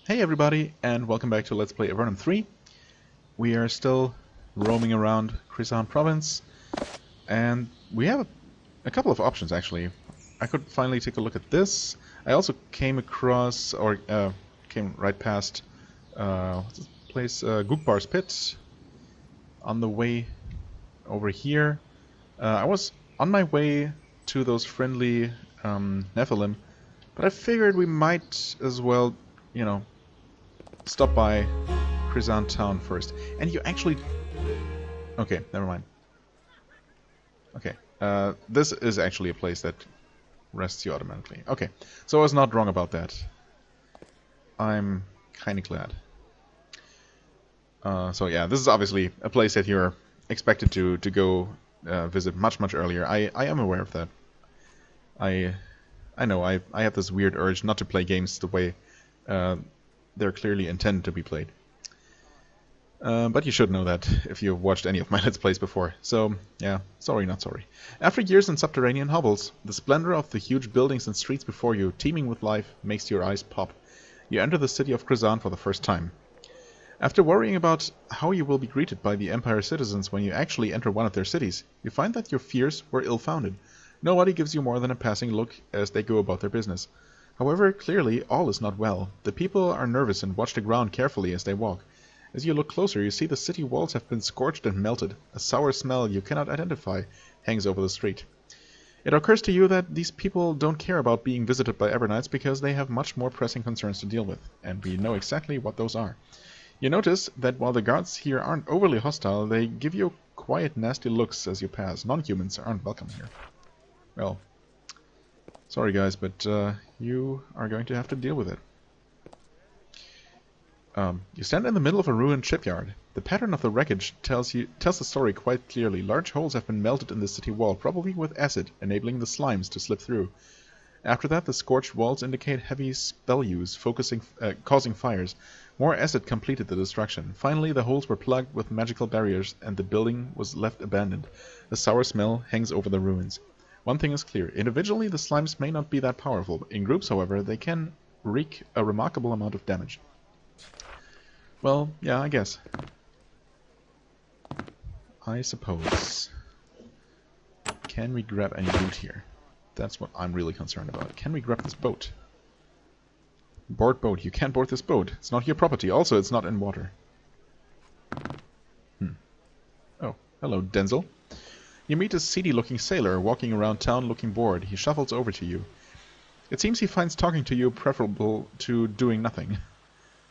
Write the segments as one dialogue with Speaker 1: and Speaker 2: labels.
Speaker 1: Hey everybody, and welcome back to Let's Play Avernum 3. We are still roaming around Krizan province, and we have a couple of options actually. I could finally take a look at this. I also came across, or came right past, what's this place? Gugbar's Pit, on the way over here. I was on my way to those friendly Nephilim, but I figured we might as well, you know, stop by Krizan town first. And you actually... Okay, never mind. Okay, this is actually a place that rests you automatically. Okay, so I was not wrong about that. I'm kinda glad. So yeah, this is obviously a place that you're expected to go visit much earlier. I am aware of that. I know I have this weird urge not to play games the way they're clearly intended to be played. But you should know that if you've watched any of my Let's Plays before. So, yeah, sorry not sorry. After years in subterranean hovels, the splendor of the huge buildings and streets before you, teeming with life, makes your eyes pop. You enter the city of Krizan for the first time. After worrying about how you will be greeted by the Empire's citizens when you actually enter one of their cities, you find that your fears were ill-founded. Nobody gives you more than a passing look as they go about their business. However, clearly, all is not well. The people are nervous and watch the ground carefully as they walk. As you look closer, you see the city walls have been scorched and melted. A sour smell you cannot identify hangs over the street. It occurs to you that these people don't care about being visited by Evernites because they have much more pressing concerns to deal with, and we know exactly what those are. You notice that while the guards here aren't overly hostile, they give you quiet, nasty looks as you pass. Non-humans aren't welcome here. Well, sorry guys, but you are going to have to deal with it. You stand in the middle of a ruined shipyard. The pattern of the wreckage tells the story quite clearly. Large holes have been melted in the city wall, probably with acid, enabling the slimes to slip through. After that, the scorched walls indicate heavy spell use, causing fires. More acid completed the destruction. Finally, the holes were plugged with magical barriers, and the building was left abandoned. A sour smell hangs over the ruins. One thing is clear. Individually, the slimes may not be that powerful. In groups, however, they can wreak a remarkable amount of damage. Well, yeah, I guess. I suppose. Can we grab any loot here? That's what I'm really concerned about. Can we grab this boat? Board boat. You can't board this boat. It's not your property. Also, it's not in water. Oh, hello, Denzil. You meet a seedy-looking sailor walking around town looking bored. He shuffles over to you. It seems he finds talking to you preferable to doing nothing.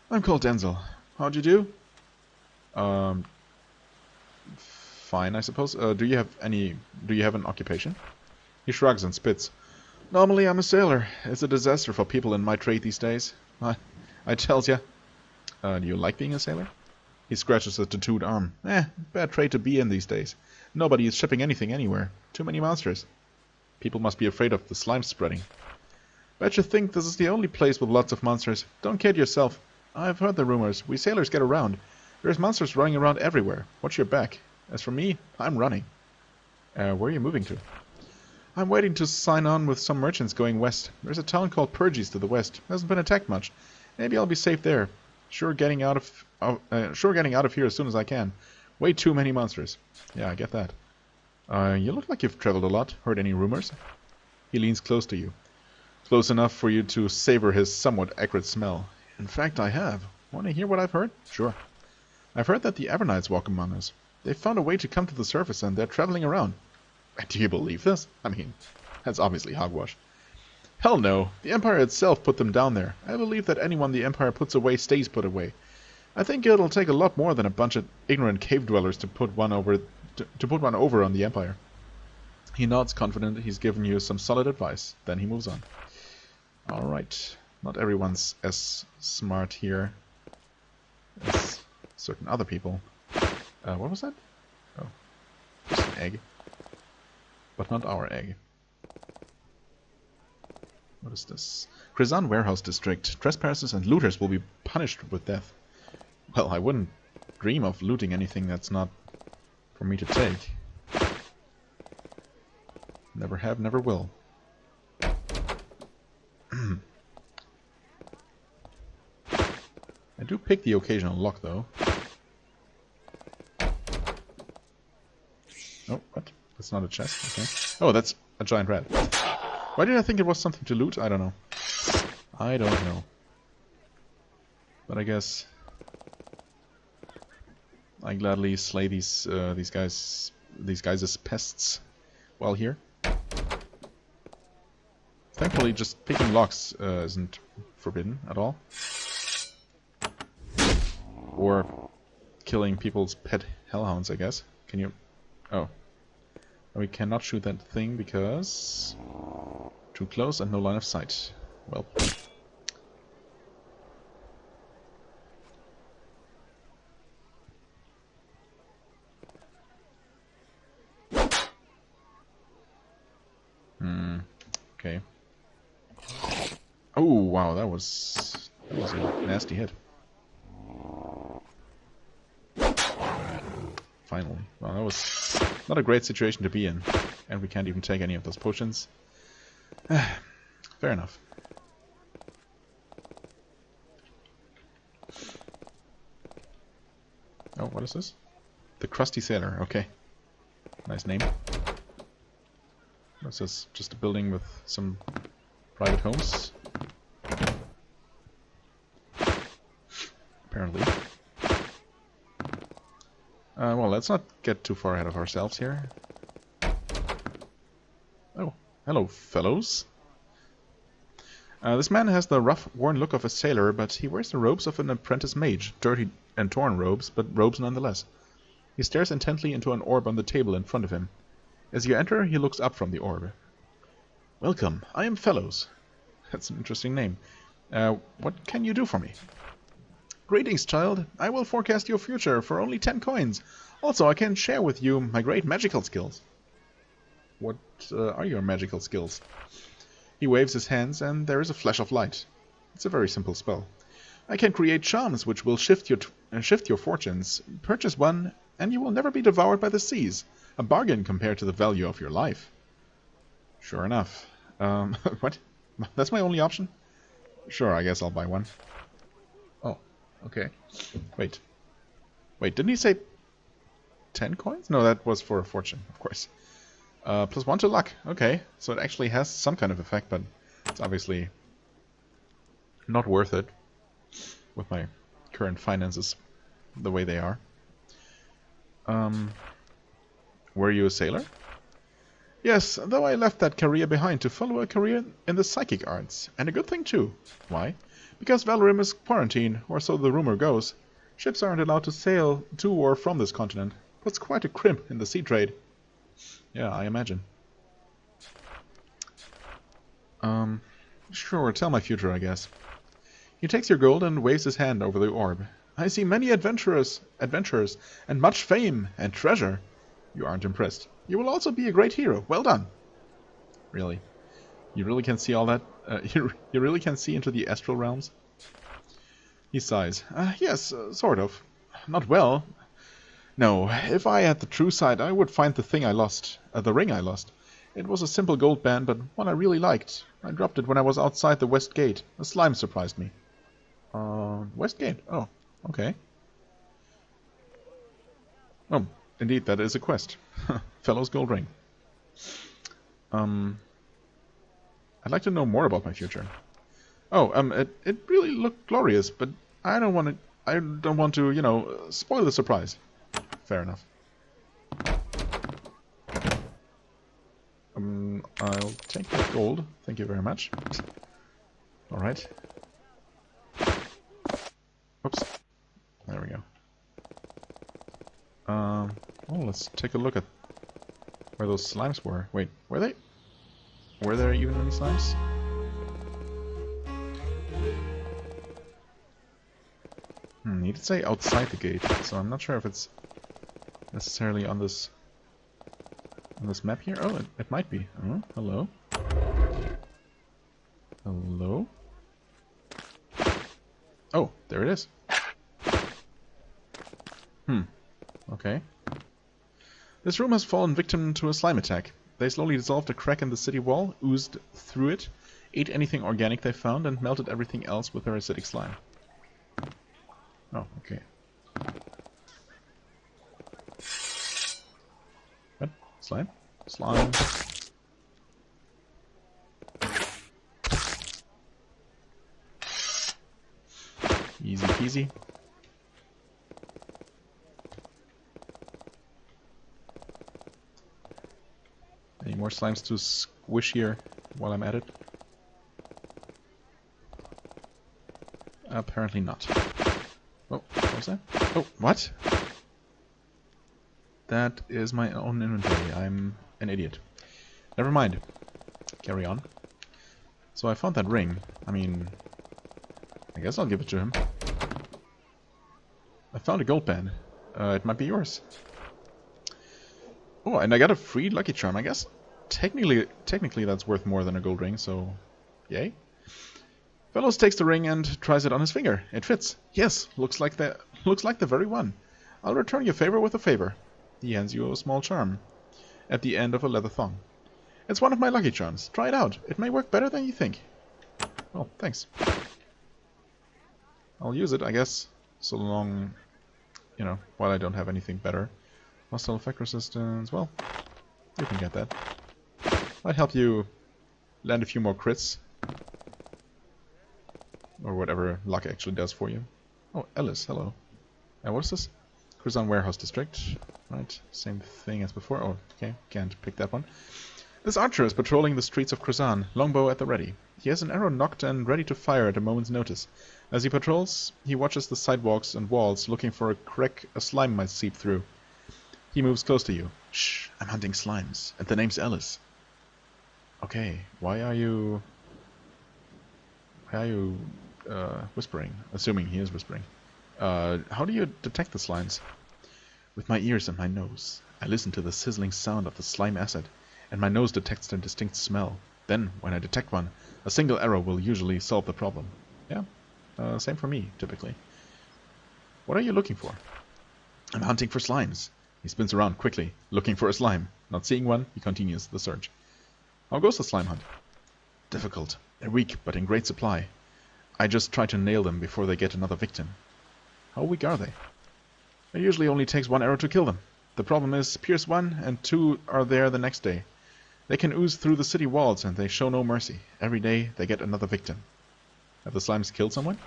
Speaker 1: I'm called Denzil. How'd you do? Fine, I suppose. Do you have an occupation? He shrugs and spits. Normally I'm a sailor. It's a disaster for people in my trade these days. I tells ya. Do you like being a sailor? He scratches a tattooed arm. Bad trade to be in these days. Nobody is shipping anything anywhere. Too many monsters. People must be afraid of the slime spreading. Bet you think this is the only place with lots of monsters. Don't kid yourself. I've heard the rumors. We sailors get around. There's monsters running around everywhere. Watch your back. As for me, I'm running. Where are you moving to? I'm waiting to sign on with some merchants going west. There's a town called Purges to the west. Hasn't been attacked much. Maybe I'll be safe there. Sure getting out of here as soon as I can. Way too many monsters. Yeah, I get that. You look like you've traveled a lot. Heard any rumors? He leans close to you. Close enough for you to savor his somewhat acrid smell. In fact, I have. Want to hear what I've heard? Sure. I've heard that the Avernites walk among us. They've found a way to come to the surface and they're traveling around. Do you believe this? I mean, that's obviously hogwash. Hell no. The Empire itself put them down there. I believe that anyone the Empire puts away stays put away. I think it'll take a lot more than a bunch of ignorant cave dwellers to put one over on the Empire. He nods, confident he's given you some solid advice. Then he moves on. Alright. Not everyone's as smart here as certain other people. What was that? Oh. Just an egg. But not our egg. What is this? Krizan Warehouse District. Trespassers and looters will be punished with death. Well, I wouldn't dream of looting anything that's not for me to take. Never have, never will. I do pick the occasional lock, though. Oh, what? That's not a chest. Okay. Oh, that's a giant rat. Why did I think it was something to loot? I don't know. I don't know. But I guess I gladly slay these guys as pests while here. Thankfully, just picking locks isn't forbidden at all. Or killing people's pet hellhounds, I guess. Can you... Oh. We cannot shoot that thing because... Too close and no line of sight. Well... Okay. Oh, wow, that was a nasty hit. Finally. Well, that was not a great situation to be in. And we can't even take any of those potions. Fair enough. Oh, what is this? The Crusty Sailor, okay. Nice name. This is just a building with some private homes. Apparently. Well, let's not get too far ahead of ourselves here. Oh, hello, fellows. This man has the rough, worn look of a sailor, but he wears the robes of an apprentice mage. Dirty and torn robes, but robes nonetheless. He stares intently into an orb on the table in front of him. As you enter, he looks up from the orb. Welcome, I am Fellows. That's an interesting name. What can you do for me? Greetings, child. I will forecast your future for only 10 coins. Also, I can share with you my great magical skills. What are your magical skills? He waves his hands, and there is a flash of light. It's a very simple spell. I can create charms which will shift your fortunes. Purchase one, and you will never be devoured by the seas. A bargain compared to the value of your life. Sure enough. What? That's my only option? Sure, I guess I'll buy one. Oh, okay. Wait, didn't he say 10 coins? No, that was for a fortune, of course. Plus 1 to luck. Okay, so it actually has some kind of effect, but it's obviously not worth it with my current finances the way they are. Were you a sailor? Yes, though I left that career behind to follow a career in the psychic arts. And a good thing too. Why? Because Valorem is quarantined, or so the rumor goes. Ships aren't allowed to sail to or from this continent. Puts quite a crimp in the sea trade. Yeah, I imagine. Sure, tell my future, I guess. He takes your gold and waves his hand over the orb. I see many adventurers, and much fame and treasure. You aren't impressed. You will also be a great hero. Well done. Really? You really can see all that? You really can see into the astral realms? He sighs. Yes, sort of. Not well. No, if I had the true sight, I would find the thing I lost. The ring I lost. It was a simple gold band, but one I really liked. I dropped it when I was outside the West Gate. A slime surprised me. West Gate? Oh, okay. Oh, indeed, that is a quest. Fellow's gold ring. I'd like to know more about my future. Oh, it really looked glorious, but I don't want to, you know, spoil the surprise. Fair enough. I'll take that gold. Thank you very much. Alright. Oops. There we go. Well, let's take a look at where those slimes were. Wait, were they? Were there even any slimes? He did say outside the gate, so I'm not sure if it's necessarily on this map here. Oh, it might be. Oh, hello. Hello? Oh, there it is. Okay. This room has fallen victim to a slime attack. They slowly dissolved a crack in the city wall, oozed through it, ate anything organic they found, and melted everything else with their acidic slime. Oh, okay. What? Slime? Slime. Easy peasy. Any more slimes to squish here while I'm at it? Apparently not. Oh, what was that? Oh, what? That is my own inventory. I'm an idiot. Never mind. Carry on. So I found that ring. I mean, I guess I'll give it to him. I found a gold band. It might be yours. Oh, and I got a free lucky charm. I guess technically that's worth more than a gold ring, so yay. Fellows takes the ring and tries it on his finger. It fits. Yes, looks like the very one. I'll return your favor with a favor. He hands you a small charm at the end of a leather thong. It's one of my lucky charms. Try it out. It may work better than you think. Oh, thanks. I'll use it, I guess, so long, you know, while I don't have anything better. Hostile effect resistance. Well, you can get that. Might help you land a few more crits. Or whatever luck actually does for you. Oh, Ellis, hello. What is this? Cruzan Warehouse District. Right, same thing as before. Oh, okay, can't pick that one. This archer is patrolling the streets of Cruzan, longbow at the ready. He has an arrow nocked and ready to fire at a moment's notice. As he patrols, he watches the sidewalks and walls, looking for a crack a slime might seep through. He moves close to you. Shh, I'm hunting slimes, and the name's Ellis. Okay, why are you whispering? Assuming he is whispering. How do you detect the slimes? With my ears and my nose. I listen to the sizzling sound of the slime acid, and my nose detects their distinct smell. Then, when I detect one, a single arrow will usually solve the problem. Yeah, same for me, typically. What are you looking for? I'm hunting for slimes. He spins around quickly, looking for a slime. Not seeing one, he continues the search. How goes the slime hunt? Difficult. They're weak, but in great supply. I just try to nail them before they get another victim. How weak are they? It usually only takes one arrow to kill them. The problem is, pierce one, and two are there the next day. They can ooze through the city walls, and they show no mercy. Every day, they get another victim. Have the slimes killed someone?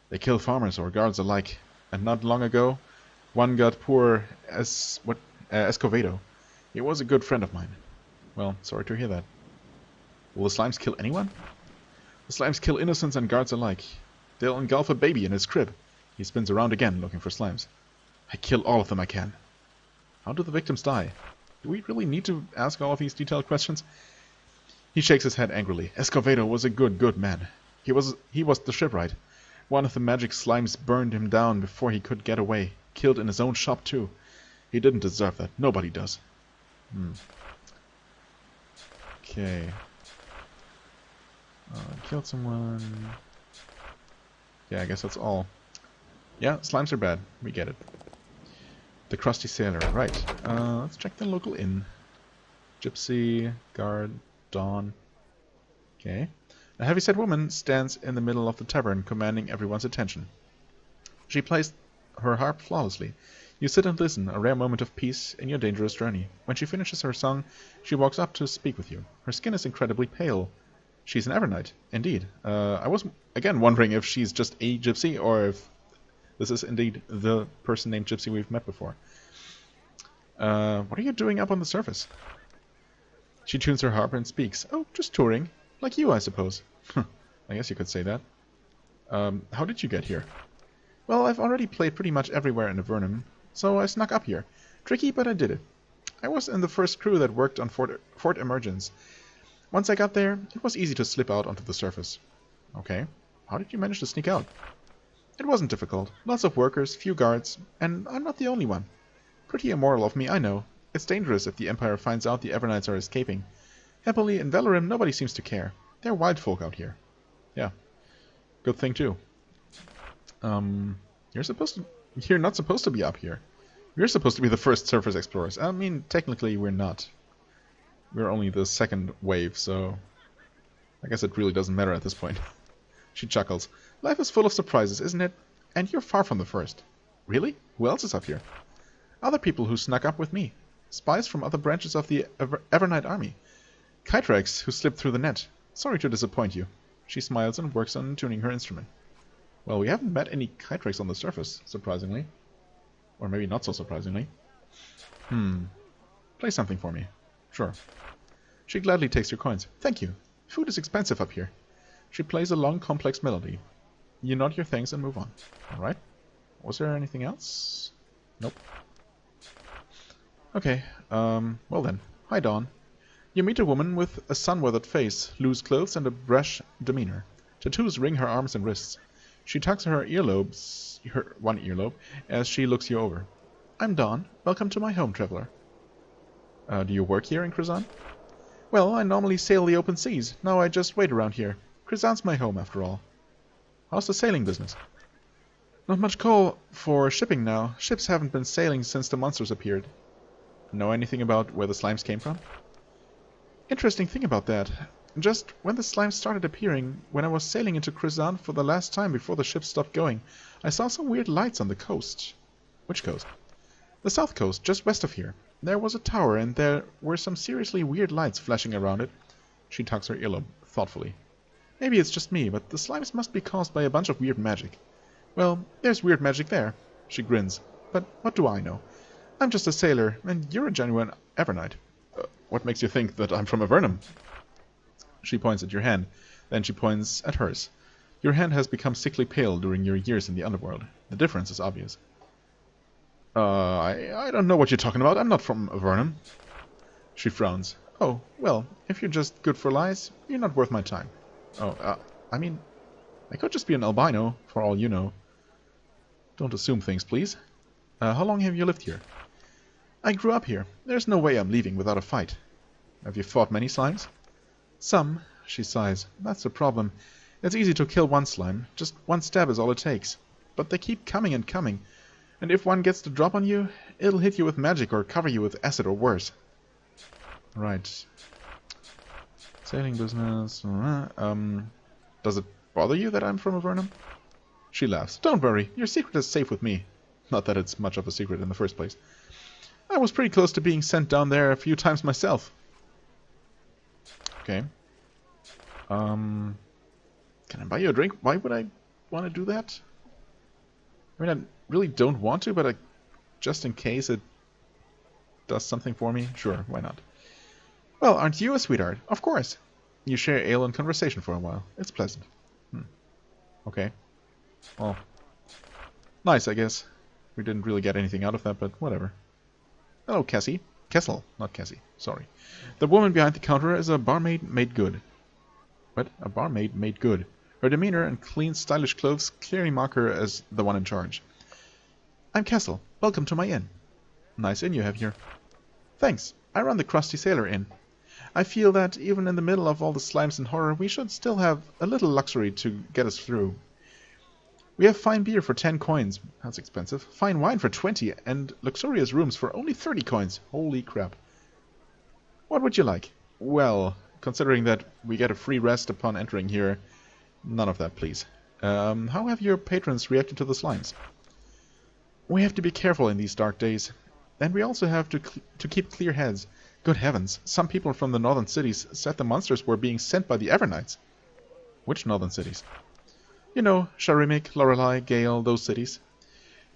Speaker 1: They kill farmers or guards alike. And not long ago, one got poor Escovedo. He was a good friend of mine. Well, sorry to hear that. Will the slimes kill anyone? The slimes kill innocents and guards alike. They'll engulf a baby in his crib. He spins around again, looking for slimes. I kill all of them I can. How do the victims die? Do we really need to ask all of these detailed questions? He shakes his head angrily. Escovedo was a good man. He was the shipwright. One of the magic slimes burned him down before he could get away. Killed in his own shop too. He didn't deserve that. Nobody does. Okay. Killed someone. Yeah, I guess that's all. Yeah, slimes are bad. We get it. The Crusty Sailor. Right. Let's check the local inn. Gypsy, guard, Dawn. Okay. A heavy-set woman stands in the middle of the tavern, commanding everyone's attention. She plays her harp flawlessly. You sit and listen, a rare moment of peace in your dangerous journey. When she finishes her song, she walks up to speak with you. Her skin is incredibly pale. She's an Avernite, indeed. I was, again, wondering if she's just a gypsy, or if this is indeed the person named Gypsy we've met before. What are you doing up on the surface? She tunes her harp and speaks. Oh, just touring. Like you, I suppose. I guess you could say that. How did you get here? Well, I've already played pretty much everywhere in Avernum, so I snuck up here. Tricky, but I did it. I was in the first crew that worked on Fort Emergence. Once I got there, it was easy to slip out onto the surface. Okay. How did you manage to sneak out? It wasn't difficult. Lots of workers, few guards, and I'm not the only one. Pretty immoral of me, I know. It's dangerous if the Empire finds out the Evernites are escaping. Happily, in Valorem, nobody seems to care. They're wild folk out here. Yeah. Good thing, too. You're not supposed to be up here. We're supposed to be the first surface explorers. I mean, technically, we're not. We're only the second wave, so I guess it really doesn't matter at this point. She chuckles. Life is full of surprises, isn't it? And you're far from the first. Really? Who else is up here? Other people who snuck up with me. Spies from other branches of the Avernite army. Kytrax who slipped through the net. Sorry to disappoint you. She smiles and works on tuning her instrument. Well, we haven't met any Kytrax on the surface, surprisingly. Or maybe not so surprisingly. Play something for me. Sure. She gladly takes your coins. Thank you. Food is expensive up here. She plays a long, complex melody. You nod your thanks and move on. Alright. Was there anything else? Nope. Okay, well then. Hi, Dawn. You meet a woman with a sun-weathered face, loose clothes, and a brash demeanor. Tattoos ring her arms and wrists. She tucks her one earlobe, as she looks you over. I'm Dawn. Welcome to my home, traveler. Do you work here in Krizan? Well, I normally sail the open seas. Now I just wait around here. Krizan's my home, after all. How's the sailing business? Not much call for shipping now. Ships haven't been sailing since the monsters appeared. Know anything about where the slimes came from? Interesting thing about that. Just when the slimes started appearing, when I was sailing into Krizan for the last time before the ship stopped going, I saw some weird lights on the coast. Which coast? The south coast, just west of here. There was a tower, and there were some seriously weird lights flashing around it. She tucks her earlobe thoughtfully. Maybe it's just me, but the slimes must be caused by a bunch of weird magic. Well, there's weird magic there. She grins. But what do I know? I'm just a sailor, and you're a genuine Avernite. What makes you think that I'm from Avernum? She points at your hand. Then she points at hers. Your hand has become sickly pale during your years in the underworld. The difference is obvious. I don't know what you're talking about. I'm not from Avernum. She frowns. Oh, well, if you're just good for lies, you're not worth my time. Oh, I mean, I could just be an albino, for all you know. Don't assume things, please. How long have you lived here? I grew up here. There's no way I'm leaving without a fight. Have you fought many slimes? Some, she sighs. That's the problem. It's easy to kill one slime. Just one stab is all it takes. But they keep coming and coming. And if one gets the drop on you, it'll hit you with magic or cover you with acid or worse. Right. Sailing business. Does it bother you that I'm from Avernum? She laughs. Don't worry. Your secret is safe with me. Not that it's much of a secret in the first place. I was pretty close to being sent down there a few times myself. Okay. Can I buy you a drink? Why would I want to do that? I mean, I really don't want to, but just in case it does something for me, sure, why not? Well, aren't you a sweetheart? Of course. You share ale and conversation for a while. It's pleasant. Okay. Well, nice, I guess. We didn't really get anything out of that, but whatever. Hello, Cassie. Kessel, not Cassie. Sorry. The woman behind the counter is a barmaid made good. What? A barmaid made good. Her demeanor and clean, stylish clothes clearly mark her as the one in charge. I'm Kessel. Welcome to my inn. Nice inn you have here. Thanks. I run the Crusty Sailor Inn. I feel that even in the middle of all the slimes and horror, we should still have a little luxury to get us through. We have fine beer for 10 coins. That's expensive. Fine wine for 20, and luxurious rooms for only 30 coins. Holy crap. What would you like? Well, considering that we get a free rest upon entering here, none of that, please. How have your patrons reacted to the slimes? We have to be careful in these dark days. And we also have to keep clear heads. Good heavens, some people from the northern cities said the monsters were being sent by the Avernites. Which northern cities? You know, Sharimik, Lorelei, Gale, those cities.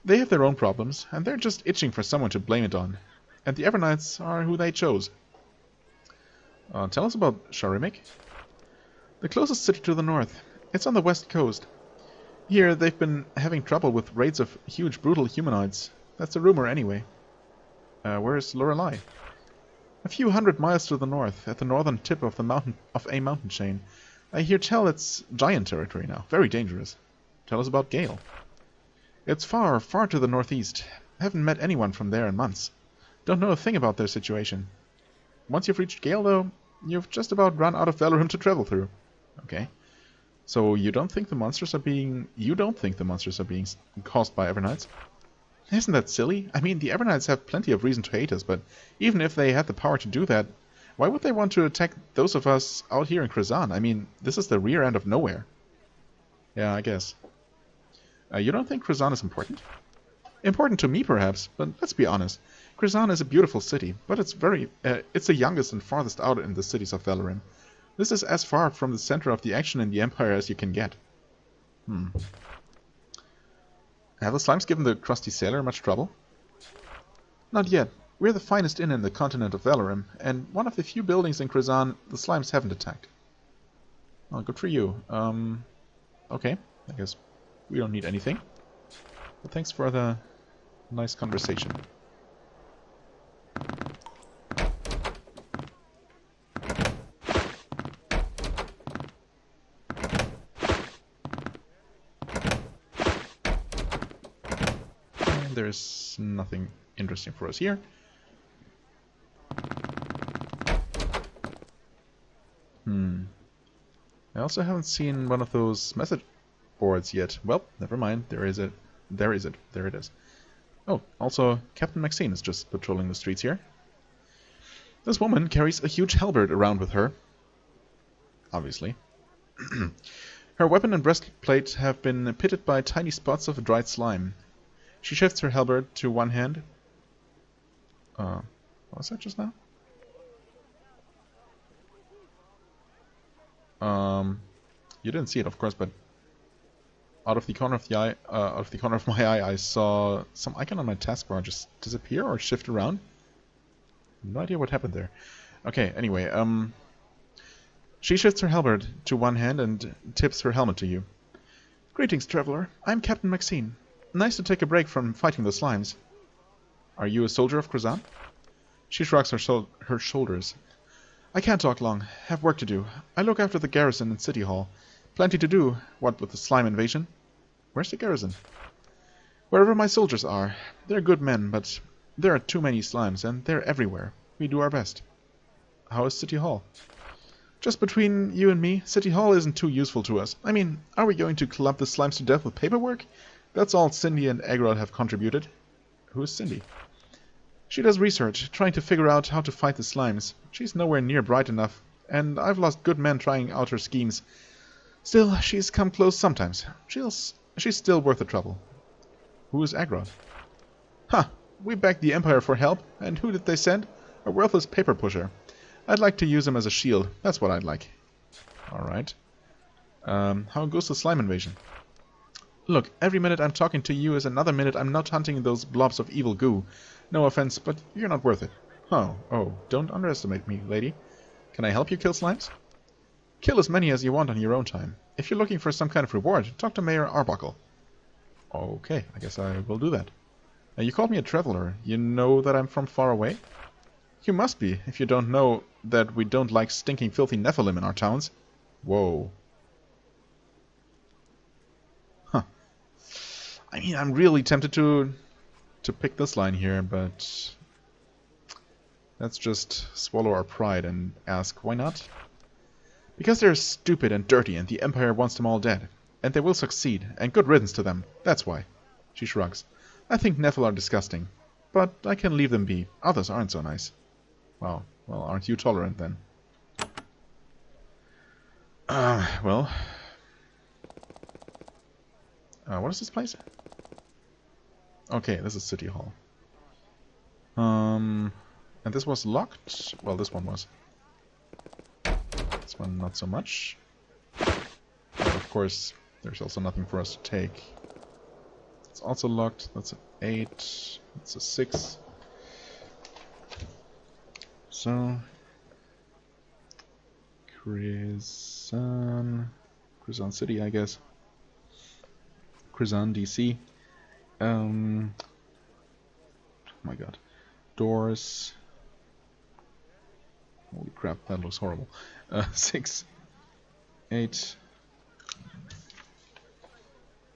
Speaker 1: They have their own problems, and they're just itching for someone to blame it on. And the Avernites are who they chose. Tell us about Sharimik. The closest city to the north. It's on the west coast. Here they've been having trouble with raids of huge, brutal humanoids. That's a rumor anyway. Where's Lorelei? A few hundred miles to the north, at the northern tip of a mountain chain. I hear tell it's giant territory now. Very dangerous. Tell us about Gale. It's far, far to the northeast. Haven't met anyone from there in months. Don't know a thing about their situation. Once you've reached Gale, though, you've just about run out of Valorem to travel through. Okay. So you don't think the monsters are being... You don't think the monsters are being caused by Avernites? Isn't that silly? I mean, the Avernites have plenty of reason to hate us, but even if they had the power to do that, why would they want to attack those of us out here in Krizan? I mean, this is the rear end of nowhere. Yeah, I guess. You don't think Krazan is important? Important to me, perhaps, but let's be honest. Krazan is a beautiful city, but it's the youngest and farthest out in the cities of Valorem. This is as far from the center of the action in the Empire as you can get. Have the slimes given the crusty sailor much trouble? Not yet. We're the finest inn in the continent of Valorem, and one of the few buildings in Krazan the slimes haven't attacked. Oh, good for you. Okay, I guess we don't need anything. But thanks for the nice conversation. And there's nothing interesting for us here. I also haven't seen one of those message boards yet. Well, never mind. There is it. There it is. Oh, also, Captain Maxine is just patrolling the streets here. This woman carries a huge halberd around with her. Obviously. Her weapon and breastplate have been pitted by tiny spots of dried slime. She shifts her halberd to one hand. What was that just now? You didn't see it, of course, but out of the corner of the eye, out of the corner of my eye, I saw some icon on my taskbar just disappear or shift around. No idea what happened there. Okay, anyway, she shifts her halberd to one hand and tips her helmet to you. Greetings, traveler. I'm Captain Maxine. Nice to take a break from fighting the slimes. Are you a soldier of Krazan? She shrugs her shoulders. I can't talk long. Have work to do. I look after the garrison and City Hall. Plenty to do, what with the slime invasion. Where's the garrison? Wherever my soldiers are. They're good men, but there are too many slimes, and they're everywhere. We do our best. How is City Hall? Just between you and me, City Hall isn't too useful to us. I mean, are we going to club the slimes to death with paperwork? That's all Cindy and Agrod have contributed. Who is Cindy? She does research, trying to figure out how to fight the slimes. She's nowhere near bright enough, and I've lost good men trying out her schemes. Still, she's come close sometimes. She's still worth the trouble. Who is Agrod? Huh, we begged the Empire for help, and who did they send? A worthless paper pusher. I'd like to use him as a shield, that's what I'd like. Alright. How goes the slime invasion? Look, every minute I'm talking to you is another minute I'm not hunting those blobs of evil goo. No offense, but you're not worth it. Oh, don't underestimate me, lady. Can I help you kill slimes? Kill as many as you want on your own time. If you're looking for some kind of reward, talk to Mayor Arbuckle. Okay, I guess I will do that. You called me a traveler. You know that I'm from far away? You must be, if you don't know that we don't like stinking filthy Nephilim in our towns. Whoa. Huh. I mean, I'm really tempted to pick this line here, but let's just swallow our pride and ask, why not? Because they're stupid and dirty and the Empire wants them all dead. And they will succeed, and good riddance to them. That's why. She shrugs. I think Nephil are disgusting, but I can leave them be. Others aren't so nice. Wow. Well, aren't you tolerant then? Well. What is this place? Okay, this is City Hall. And this was locked? Well, this one was. This one not so much. But of course, there's also nothing for us to take. It's also locked. That's an 8. That's a 6. So, Krazan City, I guess. Krazan, DC. Oh my god. Doors. Holy crap, that looks horrible. 6, 8.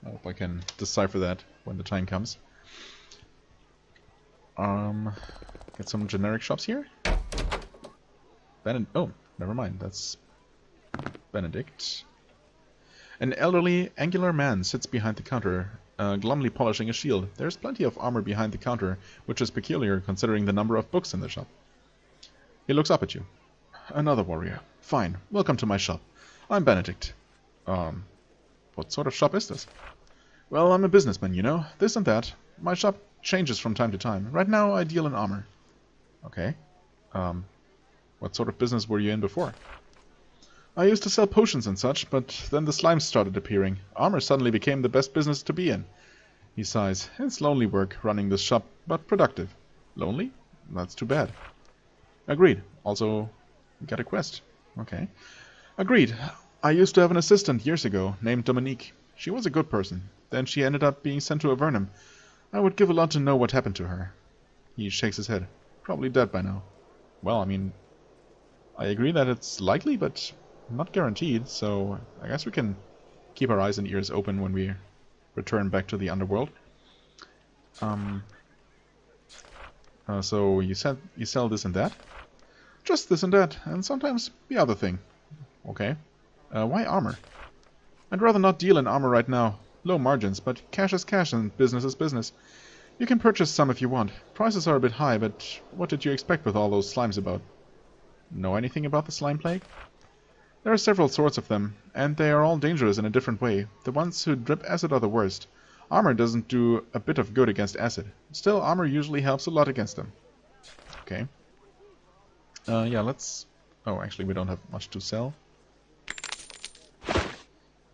Speaker 1: I hope I can decipher that when the time comes. Get some generic shops here. Oh, never mind. That's Benedict. An elderly, angular man sits behind the counter, glumly polishing a shield. There's plenty of armor behind the counter, which is peculiar considering the number of books in the shop. He looks up at you. Another warrior. Fine. Welcome to my shop. I'm Benedict. What sort of shop is this? Well, I'm a businessman, you know. This and that. My shop changes from time to time. Right now, I deal in armor. Okay. What sort of business were you in before? I used to sell potions and such, but then the slimes started appearing. Armor suddenly became the best business to be in. He sighs. It's lonely work, running this shop, but productive. Lonely? That's too bad. Agreed. Also, got a quest. Okay. Agreed. I used to have an assistant years ago, named Dominique. She was a good person. Then she ended up being sent to Avernum. I would give a lot to know what happened to her. He shakes his head. Probably dead by now. Well, I mean, I agree that it's likely, but not guaranteed, so I guess we can keep our eyes and ears open when we return back to the underworld. So you said you sell this and that? Just this and that, and sometimes the other thing. Okay. Why armor? I'd rather not deal in armor right now. Low margins, but cash is cash and business is business. You can purchase some if you want. Prices are a bit high, but what did you expect with all those slimes about? Know anything about the slime plague? There are several sorts of them, and they are all dangerous in a different way. The ones who drip acid are the worst. Armor doesn't do a bit of good against acid. Still, armor usually helps a lot against them. Okay. Yeah, let's... Oh, actually, we don't have much to sell.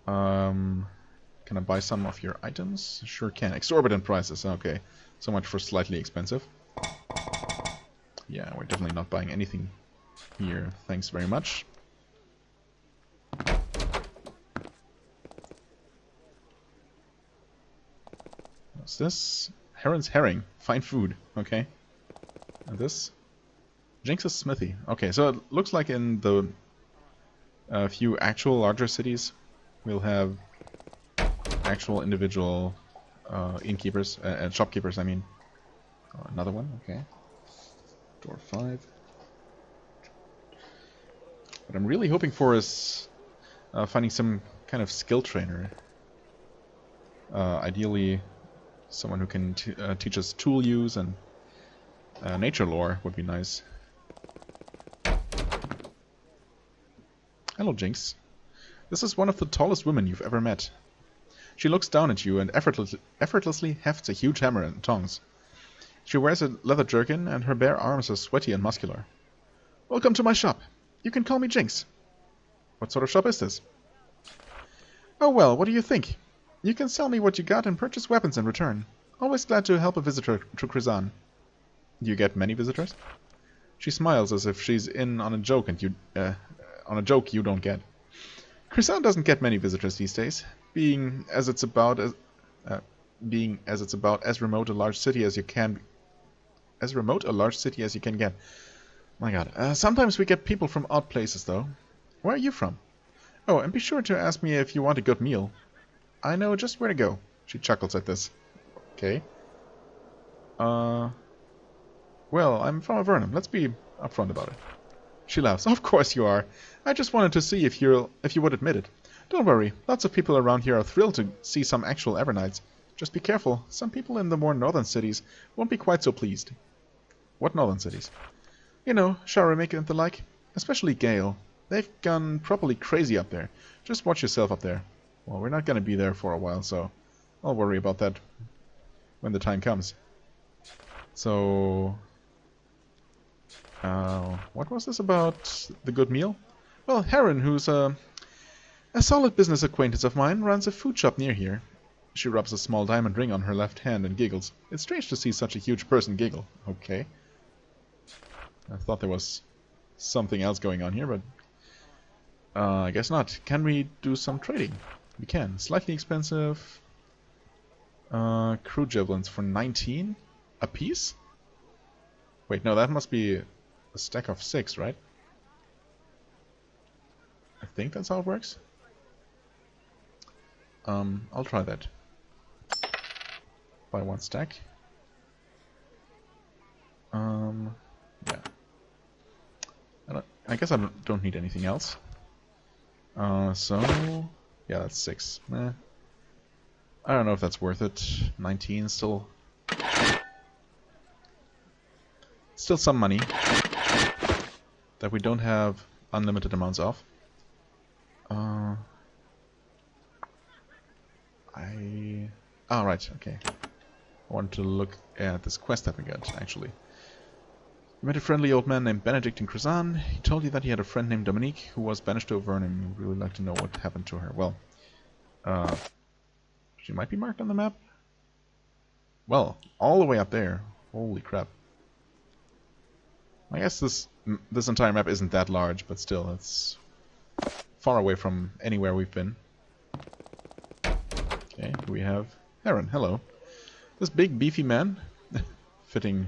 Speaker 1: Can I buy some of your items? Sure can. Exorbitant prices. Okay. So much for slightly expensive. Yeah, we're definitely not buying anything here. Thanks very much. What's this? Herron's herring. Fine food. Okay. And this? Jinx's smithy. Okay, so it looks like in the few actual larger cities we'll have actual individual innkeepers and shopkeepers, I mean. Oh, another one, okay. Door 5. What I'm really hoping for is finding some kind of skill trainer. Ideally, someone who can teach us tool use and nature lore would be nice. Hello, Jinx. This is one of the tallest women you've ever met. She looks down at you and effortlessly hefts a huge hammer and tongs. She wears a leather jerkin and her bare arms are sweaty and muscular. Welcome to my shop. You can call me Jinx. What sort of shop is this? Oh well, what do you think? You can sell me what you got and purchase weapons in return. Always glad to help a visitor to Krizan. Do you get many visitors? She smiles as if she's in on a joke and you don't get. Krizan doesn't get many visitors these days, being as it's about as remote a large city as you can get. My God. Sometimes we get people from odd places though. Where are you from? Oh, and be sure to ask me if you want a good meal. I know just where to go. She chuckles at this. Okay. Well, I'm from Avernum. Let's be upfront about it. She laughs. Of course you are. I just wanted to see if you would admit it. Don't worry. Lots of people around here are thrilled to see some actual Evernites. Just be careful. Some people in the more northern cities won't be quite so pleased. What northern cities? You know, Remake and the like. Especially Gale. They've gone properly crazy up there. Just watch yourself up there. Well, we're not going to be there for a while, so I'll worry about that when the time comes. So... what was this about the good meal? Well, Herron, who's a solid business acquaintance of mine, runs a food shop near here. She rubs a small diamond ring on her left hand and giggles. It's strange to see such a huge person giggle. Okay. I thought there was something else going on here, but I guess not. Can we do some trading? We can. Slightly expensive. Crew javelins for 19 a piece? Wait, no, that must be a stack of 6, right? I think that's how it works. I'll try that. Buy 1 stack. Yeah. I guess I don't need anything else. So... yeah, that's 6. I don't know if that's worth it. 19 still... still some money that we don't have unlimited amounts of. Ah, right, okay. I want to look at this quest that we got, actually. You met a friendly old man named Benedict in Cruzan. He told you that he had a friend named Dominique who was banished to Avernum. You'd really like to know what happened to her. Well, she might be marked on the map. Well, all the way up there. Holy crap. I guess this entire map isn't that large, but still, it's far away from anywhere we've been. Okay, we have Herron. Hello. This big beefy man, fitting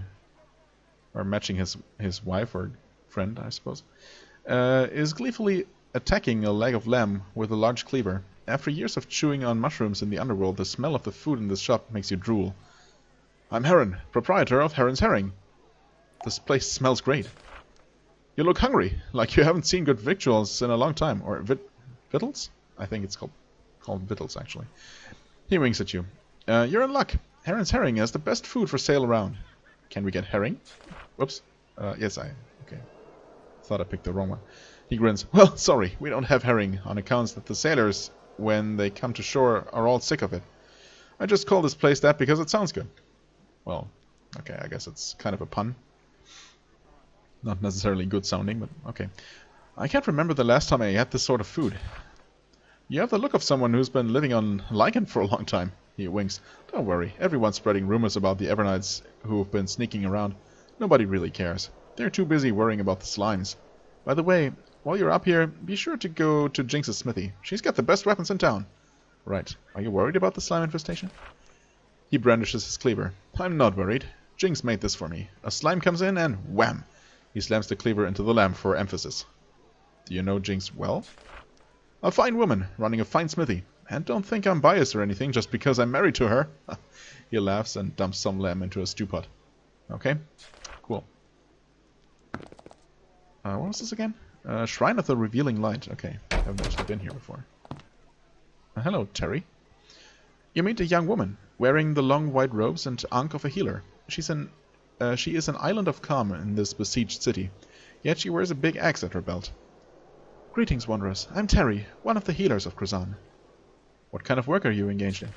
Speaker 1: or matching his wife or friend, I suppose, is gleefully attacking a leg of lamb with a large cleaver. After years of chewing on mushrooms in the underworld, the smell of the food in this shop makes you drool. I'm Herron, proprietor of Herron's Herring. This place smells great. You look hungry, like you haven't seen good victuals in a long time. Or victuals? I think it's called victuals, actually. He winks at you. You're in luck. Herron's Herring has the best food for sale around. Can we get herring? Whoops. Yes, okay. Thought I picked the wrong one. He grins. Well, sorry, we don't have herring on accounts that the sailors, when they come to shore, are all sick of it. I just call this place that because it sounds good. Well, okay, I guess it's kind of a pun. Not necessarily good sounding, but okay. I can't remember the last time I had this sort of food. You have the look of someone who's been living on lichen for a long time. He winks. Don't worry, everyone's spreading rumors about the Evernites who've been sneaking around. Nobody really cares. They're too busy worrying about the slimes. By the way, while you're up here, be sure to go to Jinx's smithy. She's got the best weapons in town. Right. Are you worried about the slime infestation? He brandishes his cleaver. I'm not worried. Jinx made this for me. A slime comes in and wham! He slams the cleaver into the lamp for emphasis. Do you know Jinx well? A fine woman, running a fine smithy. And don't think I'm biased or anything just because I'm married to her. He laughs and dumps some lamb into a stew pot. Okay, cool. What was this again? Shrine of the Revealing Light. Okay, I haven't actually been here before. Hello, Terry. You meet a young woman, wearing the long white robes and ankh of a healer. She is an island of calm in this besieged city, yet she wears a big axe at her belt. Greetings, wanderers. I'm Terry, one of the healers of Cruzan. What kind of work are you engaged in?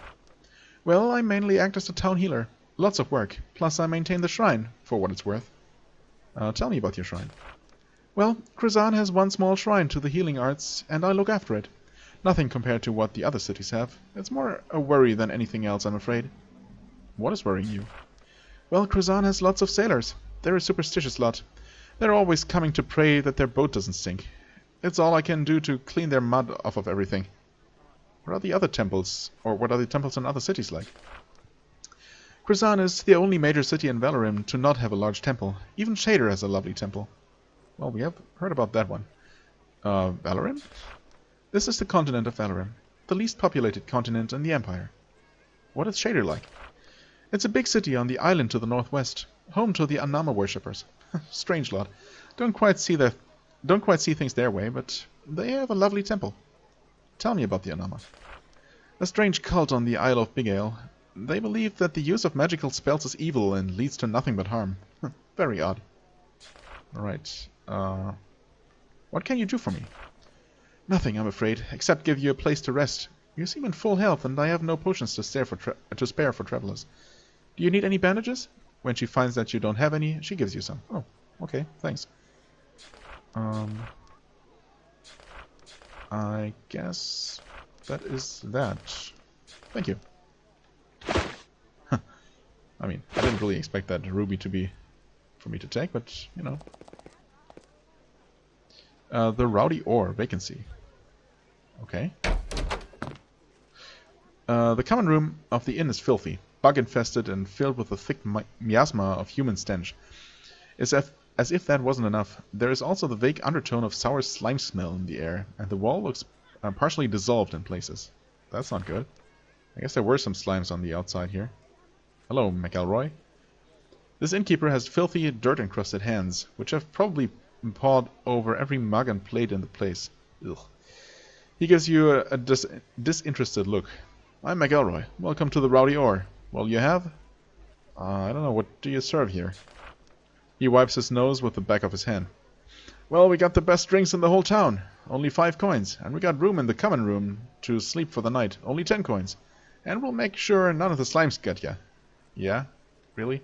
Speaker 1: Well, I mainly act as a town healer. Lots of work, plus I maintain the shrine, for what it's worth. Tell me about your shrine. Well, Cruzan has one small shrine to the healing arts, and I look after it. Nothing compared to what the other cities have. It's more a worry than anything else, I'm afraid. What is worrying you? Well, Cruzan has lots of sailors. They're a superstitious lot. They're always coming to pray that their boat doesn't sink. It's all I can do to clean their mud off of everything. What are the other temples, or what are the temples in other cities like? Cruzan is the only major city in Valorem to not have a large temple. Even Shader has a lovely temple. Well, we have heard about that one. Valorem? This is the continent of Valorem, the least populated continent in the Empire. What is Shader like? It's a big city on the island to the northwest, home to the Anama worshippers. Strange lot. Don't quite see things their way, but they have a lovely temple. Tell me about the Anama. A strange cult on the Isle of Big Ale. They believe that the use of magical spells is evil and leads to nothing but harm. Very odd. Alright, what can you do for me? Nothing, I'm afraid, except give you a place to rest. You seem in full health, and I have no potions to spare for travelers. Do you need any bandages? When she finds that you don't have any, she gives you some. Oh, okay, thanks. I guess that is that. Thank you. I mean, I didn't really expect that ruby to be for me to take, but, you know. The Rowdy Ore, vacancy. Okay. The common room of the inn is filthy, bug-infested and filled with a thick miasma of human stench. As if that wasn't enough, there is also the vague undertone of sour slime smell in the air, and the wall looks partially dissolved in places. That's not good. I guess there were some slimes on the outside here. Hello, McElroy. This innkeeper has filthy, dirt-encrusted hands, which have probably pawed over every mug and plate in the place. Ugh. He gives you a disinterested look. I'm McElroy. Welcome to the Rowdy Ore. Well, you have? I don't know, what do you serve here? He wipes his nose with the back of his hand. Well, we got the best drinks in the whole town. Only 5 coins. And we got room in the common room to sleep for the night. Only 10 coins. And we'll make sure none of the slimes get ya. Yeah? Really?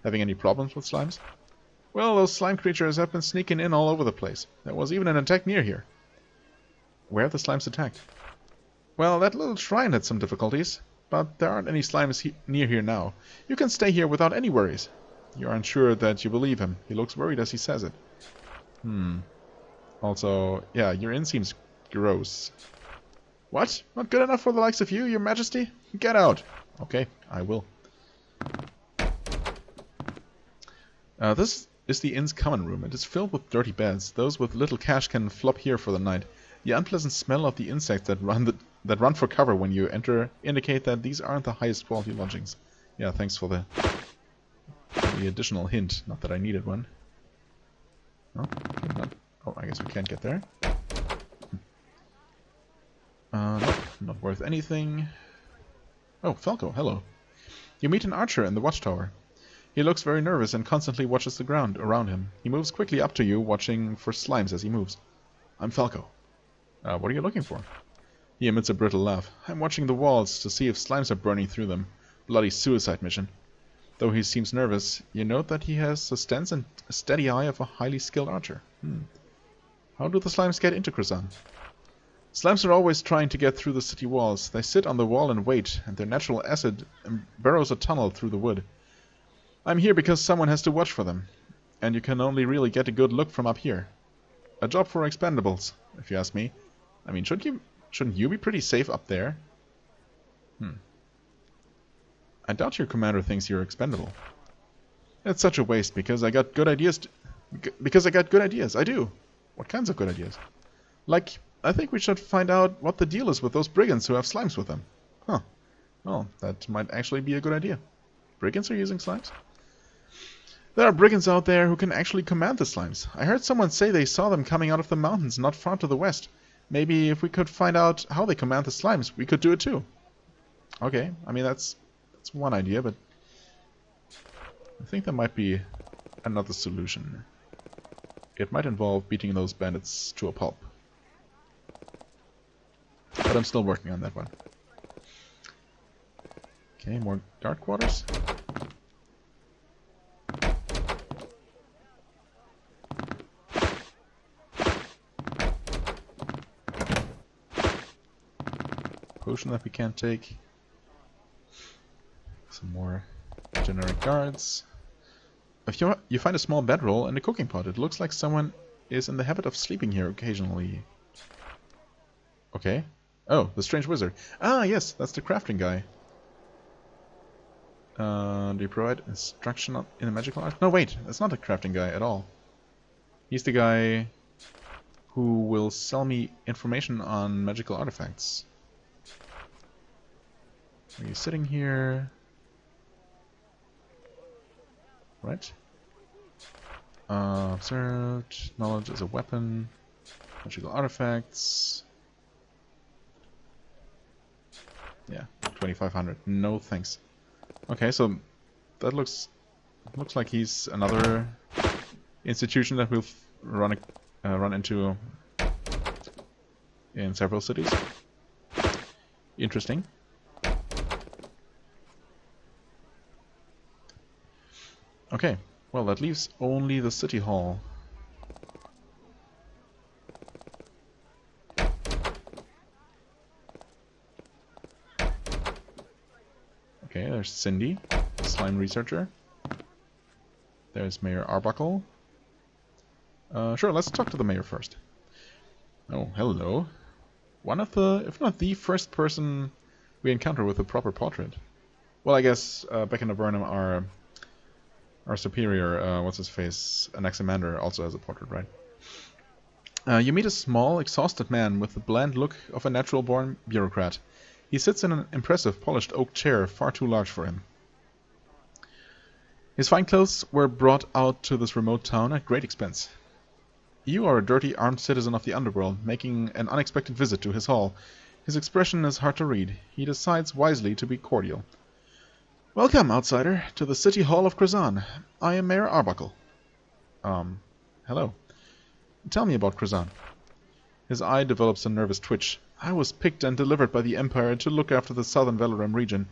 Speaker 1: Having any problems with slimes? Well, those slime creatures have been sneaking in all over the place. There was even an attack near here. Where have the slimes attacked? Well, that little shrine had some difficulties, but there aren't any slimes near here now. You can stay here without any worries. You aren't sure that you believe him. He looks worried as he says it. Also, yeah, your inn seems gross. What? Not good enough for the likes of you, your majesty? Get out! Okay, I will. This is the inn's common room. It is filled with dirty beds. Those with little cash can flop here for the night. The unpleasant smell of the insects that run for cover when you enter indicate that these aren't the highest quality lodgings. Yeah, thanks for the additional hint. Not that I needed one. No? Oh, I guess we can't get there. Nope, not worth anything. Oh, Falco, hello. You meet an archer in the Watchtower. He looks very nervous and constantly watches the ground around him. He moves quickly up to you, watching for slimes as he moves. I'm Falco. What are you looking for? He emits a brittle laugh. I'm watching the walls to see if slimes are burning through them. Bloody suicide mission. Though he seems nervous, you note that he has the stance and steady eye of a highly skilled archer. How do the slimes get into Krazan? Slimes are always trying to get through the city walls. They sit on the wall and wait, and their natural acid burrows a tunnel through the wood. I'm here because someone has to watch for them, and you can only really get a good look from up here. A job for expendables, if you ask me. I mean, shouldn't you be pretty safe up there? I doubt your commander thinks you're expendable. It's such a waste because I got good ideas. I do. What kinds of good ideas? Like, I think we should find out what the deal is with those brigands who have slimes with them. Huh. Well, that might actually be a good idea. Brigands are using slimes? There are brigands out there who can actually command the slimes. I heard someone say they saw them coming out of the mountains not far to the west. Maybe if we could find out how they command the slimes, we could do it too. Okay, I mean that's one idea, but I think there might be another solution. It might involve beating those bandits to a pulp. But I'm still working on that one. Okay, more guard quarters. Potion that we can't take. Some more generic guards. If you find a small bedroll and a cooking pot, it looks like someone is in the habit of sleeping here occasionally. Okay. Oh, the strange wizard. Ah, yes, that's the crafting guy. Do you provide instruction in the magical art? No, wait, that's not the crafting guy at all. He's the guy who will sell me information on magical artifacts. Are you sitting here? Right. Observed. Knowledge as a weapon. Magical artifacts. Yeah, 2,500. No thanks. Okay, so that looks like he's another institution that we'll run into in several cities. Interesting. Okay, well that leaves only the city hall. Okay, there's Cindy, slime researcher. There's Mayor Arbuckle. Sure, let's talk to the mayor first. Oh, hello. One of the, if not the first person we encounter with a proper portrait. Well, I guess back in Avernum our superior, what's his face, Anaximander also has a portrait, right? You meet a small, exhausted man with the bland look of a natural-born bureaucrat. He sits in an impressive, polished oak chair far too large for him. His fine clothes were brought out to this remote town at great expense. You are a dirty, armed citizen of the underworld, making an unexpected visit to his hall. His expression is hard to read. He decides wisely to be cordial. Welcome, outsider, to the City Hall of Krazan. I am Mayor Arbuckle. Hello. Tell me about Krazan. His eye develops a nervous twitch. I was picked and delivered by the Empire to look after the southern Valorem region.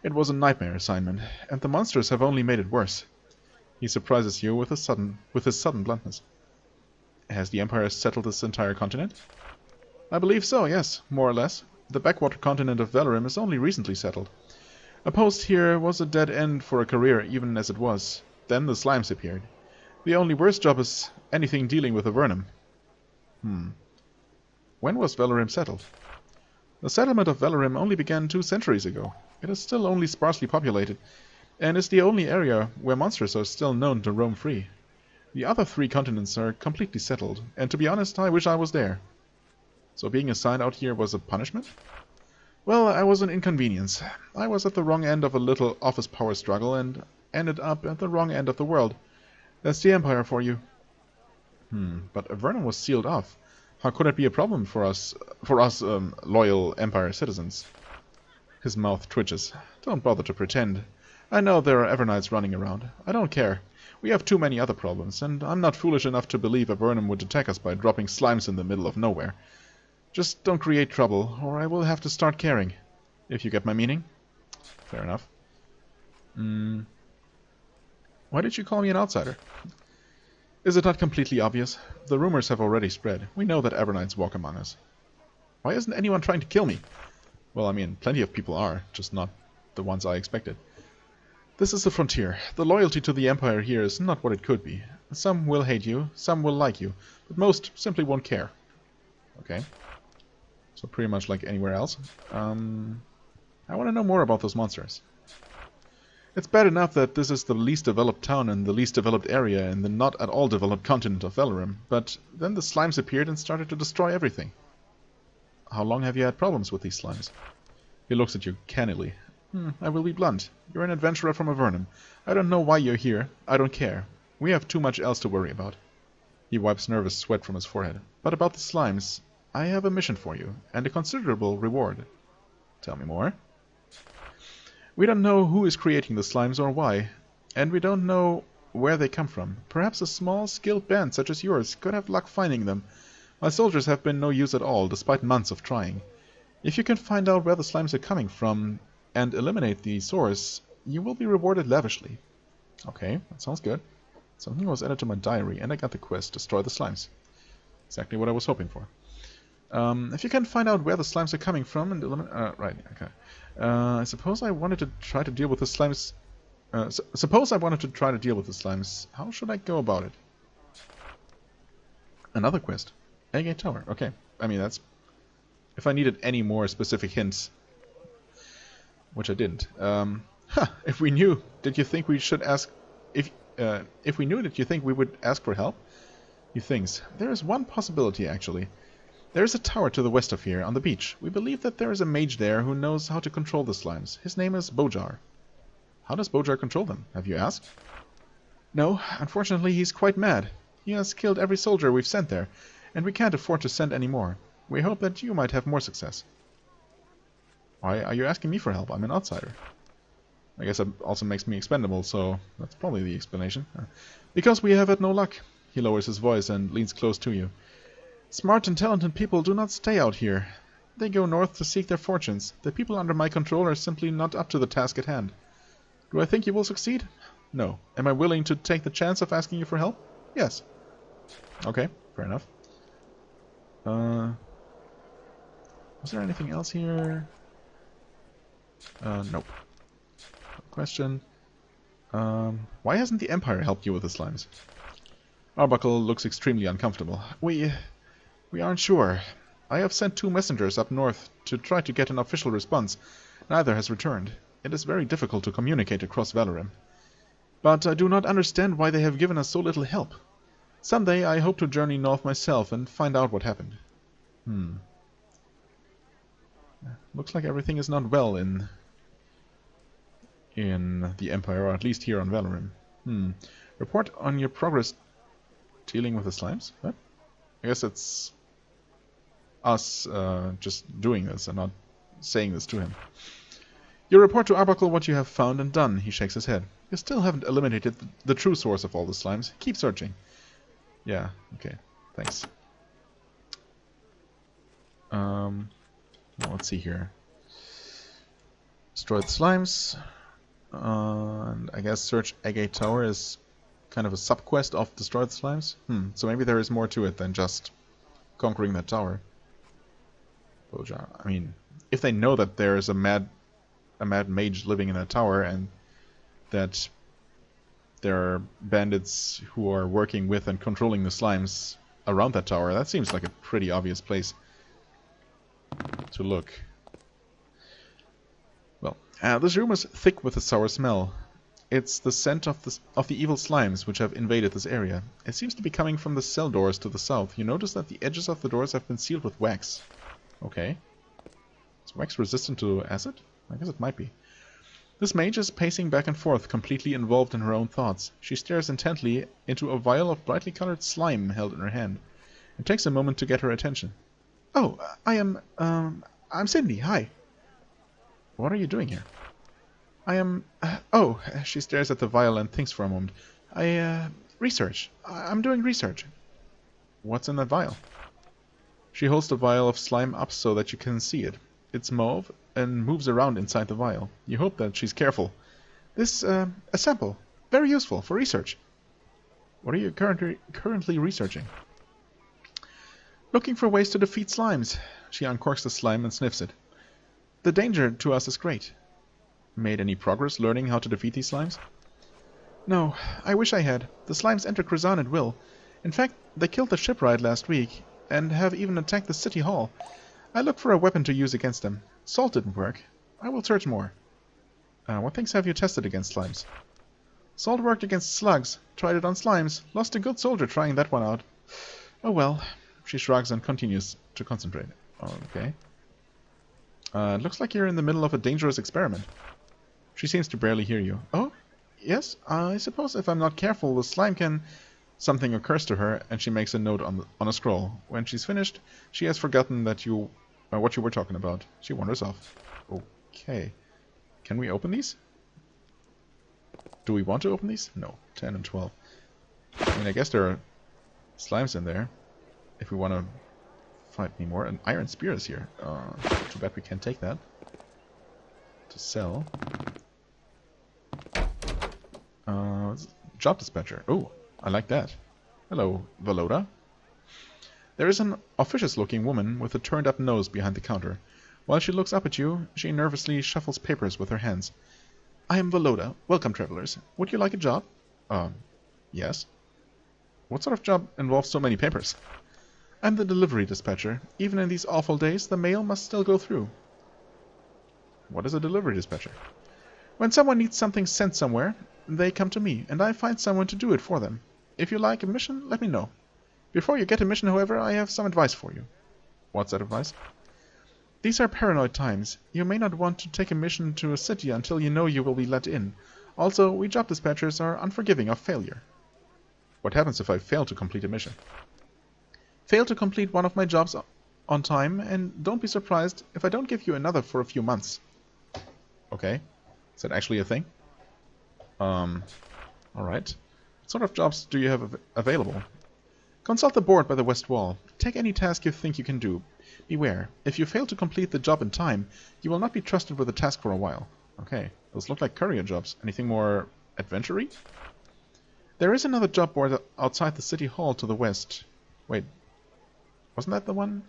Speaker 1: It was a nightmare assignment, and the monsters have only made it worse. He surprises you with his sudden bluntness. Has the Empire settled this entire continent? I believe so, yes, more or less. The backwater continent of Valorem is only recently settled. A post here was a dead end for a career, even as it was. Then the slimes appeared. The only worst job is anything dealing with Avernum. When was Valorem settled? The settlement of Valorem only began 2 centuries ago. It is still only sparsely populated, and is the only area where monsters are still known to roam free. The other 3 continents are completely settled, and to be honest, I wish I was there. So being assigned out here was a punishment? Well, I was an inconvenience. I was at the wrong end of a little office power struggle, and ended up at the wrong end of the world. That's the Empire for you. But Avernum was sealed off. How could it be a problem for us loyal Empire citizens? His mouth twitches. Don't bother to pretend. I know there are Evernites running around. I don't care. We have too many other problems, and I'm not foolish enough to believe Avernum would attack us by dropping slimes in the middle of nowhere. Just don't create trouble, or I will have to start caring. If you get my meaning? Fair enough. Why did you call me an outsider? Is it not completely obvious? The rumors have already spread. We know that Evernites walk among us. Why isn't anyone trying to kill me? Well, I mean, plenty of people are, just not the ones I expected. This is the frontier. The loyalty to the Empire here is not what it could be. Some will hate you, some will like you, but most simply won't care. Okay. So pretty much like anywhere else. I want to know more about those monsters. It's bad enough that this is the least developed town in the least developed area in the not at all developed continent of Valorem, but then the slimes appeared and started to destroy everything. How long have you had problems with these slimes? He looks at you cannily. I will be blunt. You're an adventurer from Avernum. I don't know why you're here. I don't care. We have too much else to worry about. He wipes nervous sweat from his forehead. But about the slimes, I have a mission for you, and a considerable reward. Tell me more. We don't know who is creating the slimes or why, and we don't know where they come from. Perhaps a small, skilled band such as yours could have luck finding them. My soldiers have been no use at all, despite months of trying. If you can find out where the slimes are coming from, and eliminate the source, you will be rewarded lavishly. Okay, that sounds good. Something was added to my diary, and I got the quest, Destroy the Slimes. Exactly what I was hoping for. If you can find out where the slimes are coming from and eliminate... right, okay. I suppose I wanted to try to deal with the slimes... suppose I wanted to try to deal with the slimes. How should I go about it? Another quest. Agate Tower. Okay. I mean, that's... If I needed any more specific hints... Which I didn't. If we knew, did you think we should ask... If we knew, did you think we would ask for help? He thinks. There is one possibility, actually. There is a tower to the west of here, on the beach. We believe that there is a mage there who knows how to control the slimes. His name is Bojar. How does Bojar control them? Have you asked? No, unfortunately he's quite mad. He has killed every soldier we've sent there, and we can't afford to send any more. We hope that you might have more success. Why are you asking me for help? I'm an outsider. I guess that also makes me expendable, so that's probably the explanation. Because we have had no luck. He lowers his voice and leans close to you. Smart and talented people do not stay out here. They go north to seek their fortunes. The people under my control are simply not up to the task at hand. Do I think you will succeed? No. Am I willing to take the chance of asking you for help? Yes. Okay, fair enough. Was there anything else here? Nope. Question. Why hasn't the Empire helped you with the slimes? Arbuckle looks extremely uncomfortable. We aren't sure. I have sent 2 messengers up north to try to get an official response. Neither has returned. It is very difficult to communicate across Valorem. But I do not understand why they have given us so little help. Someday I hope to journey north myself and find out what happened. Looks like everything is not well in the Empire, or at least here on Valorem. Report on your progress dealing with the slimes? What? I guess it's us just doing this and not saying this to him. You report to Arbuckle what you have found and done. He shakes his head. You still haven't eliminated the true source of all the slimes. Keep searching. Yeah, okay. Thanks. Well, let's see here. Destroyed slimes. And I guess search Agate Tower is kind of a sub-quest of destroyed slimes. So maybe there is more to it than just conquering that tower. I mean, if they know that there is a mad mage living in that tower and that there are bandits who are working with and controlling the slimes around that tower, that seems like a pretty obvious place to look. Well, this room is thick with a sour smell. It's the scent of the evil slimes which have invaded this area. It seems to be coming from the cell doors to the south. You notice that the edges of the doors have been sealed with wax. Okay. Is wax resistant to acid? I guess it might be. This mage is pacing back and forth, completely involved in her own thoughts. She stares intently into a vial of brightly colored slime held in her hand. It takes a moment to get her attention. Oh, I'm Cindy, hi. What are you doing here? She stares at the vial and thinks for a moment. Research. I'm doing research. What's in that vial? She holds the vial of slime up so that you can see it. It's mauve and moves around inside the vial. You hope that she's careful. This, a sample. Very useful for research. What are you currently researching? Looking for ways to defeat slimes. She uncorks the slime and sniffs it. The danger to us is great. Made any progress learning how to defeat these slimes? No, I wish I had. The slimes enter Krazan at will. In fact, they killed the shipyard last week, and have even attacked the city hall. I look for a weapon to use against them. Salt didn't work. I will search more. What things have you tested against slimes? Salt worked against slugs. Tried it on slimes. Lost a good soldier trying that one out. Oh well. She shrugs and continues to concentrate. Okay. It looks like you're in the middle of a dangerous experiment. She seems to barely hear you. Oh? Yes? I suppose if I'm not careful, the slime can... Something occurs to her, and she makes a note on a scroll. When she's finished, she has forgotten that what you were talking about. She wanders off. Okay. Can we open these? Do we want to open these? No. 10 and 12. I mean, I guess there are slimes in there. If we want to fight any more. An iron spear is here. Too bad we can't take that. To sell. Job dispatcher. Oh, I like that. Hello, Valona. There is an officious-looking woman with a turned-up nose behind the counter. While she looks up at you, she nervously shuffles papers with her hands. I am Valona. Welcome, travelers. Would you like a job? Yes. What sort of job involves so many papers? I'm the delivery dispatcher. Even in these awful days, the mail must still go through. What is a delivery dispatcher? When someone needs something sent somewhere, they come to me, and I find someone to do it for them. If you like a mission, let me know. Before you get a mission, however, I have some advice for you. What's that advice? These are paranoid times. You may not want to take a mission to a city until you know you will be let in. Also, we job dispatchers are unforgiving of failure. What happens if I fail to complete a mission? Fail to complete one of my jobs on time, and don't be surprised if I don't give you another for a few months. Okay. Is that actually a thing? Alright. What sort of jobs do you have available? Consult the board by the west wall. Take any task you think you can do. Beware. If you fail to complete the job in time, you will not be trusted with the task for a while. Okay. Those look like courier jobs. Anything more adventure-y? There is another job board outside the city hall to the west. Wait. Wasn't that the one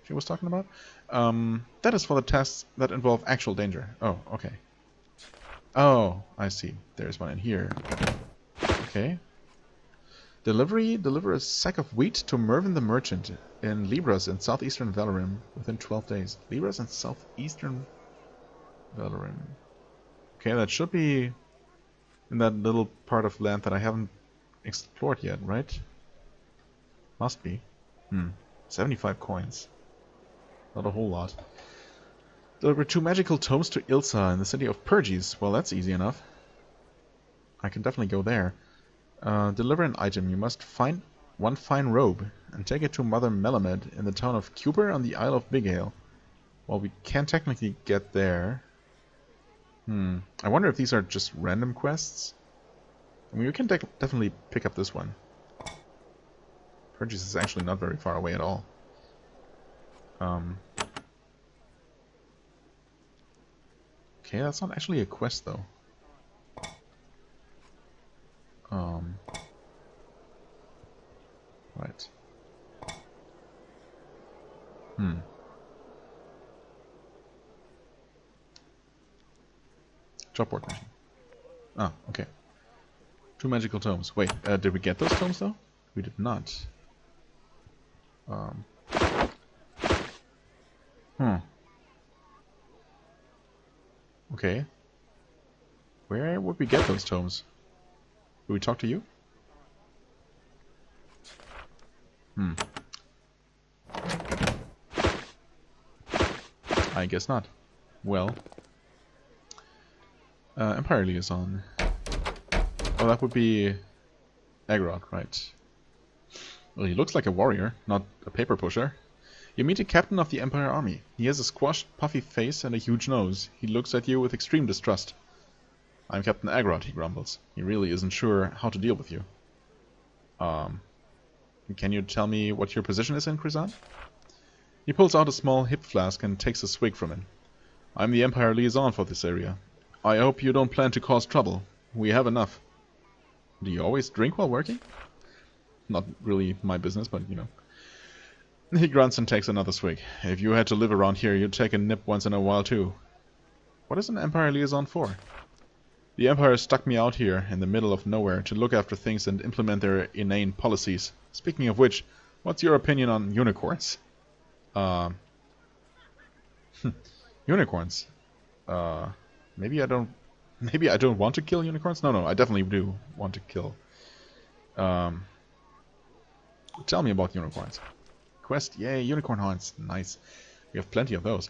Speaker 1: she was talking about? That is for the tasks that involve actual danger. Oh, okay. Oh, I see. There's one in here. Okay. Deliver a sack of wheat to Mervyn the Merchant in Libras in southeastern Valorem within 12 days. Libras in southeastern Valorem. Okay, that should be in that little part of land that I haven't explored yet, right? Must be. 75 coins. Not a whole lot. Deliver 2 magical tomes to Ilsa in the city of Purges. Well, that's easy enough. I can definitely go there. Deliver an item. You must find one fine robe and take it to Mother Melamed in the town of Cuber on the Isle of Big Ale. Well, we can't technically get there. I wonder if these are just random quests. I mean, we can definitely pick up this one. Purges is actually not very far away at all. Okay, that's not actually a quest though. Right. Job board mission. Ah, okay. 2 magical tomes. Wait, did we get those tomes though? We did not. Okay. Where would we get those tomes? Do we talk to you? I guess not. Well. Empire Liaison. Oh, that would be Agrod, right. Well, he looks like a warrior, not a paper pusher. You meet a captain of the Empire Army. He has a squashed, puffy face and a huge nose. He looks at you with extreme distrust. I'm Captain Agrod, he grumbles. He really isn't sure how to deal with you. Can you tell me what your position is in Krizan? He pulls out a small hip flask and takes a swig from it. I'm the Empire Liaison for this area. I hope you don't plan to cause trouble. We have enough. Do you always drink while working? Not really my business, but you know. He grunts and takes another swig. If you had to live around here, you'd take a nip once in a while too. What is an Empire Liaison for? The Empire stuck me out here in the middle of nowhere to look after things and implement their inane policies. Speaking of which, what's your opinion on unicorns? Unicorns. Maybe I don't want to kill unicorns? No, I definitely do want to kill. Tell me about unicorns. Quest, yay, unicorn horns. Nice. We have plenty of those.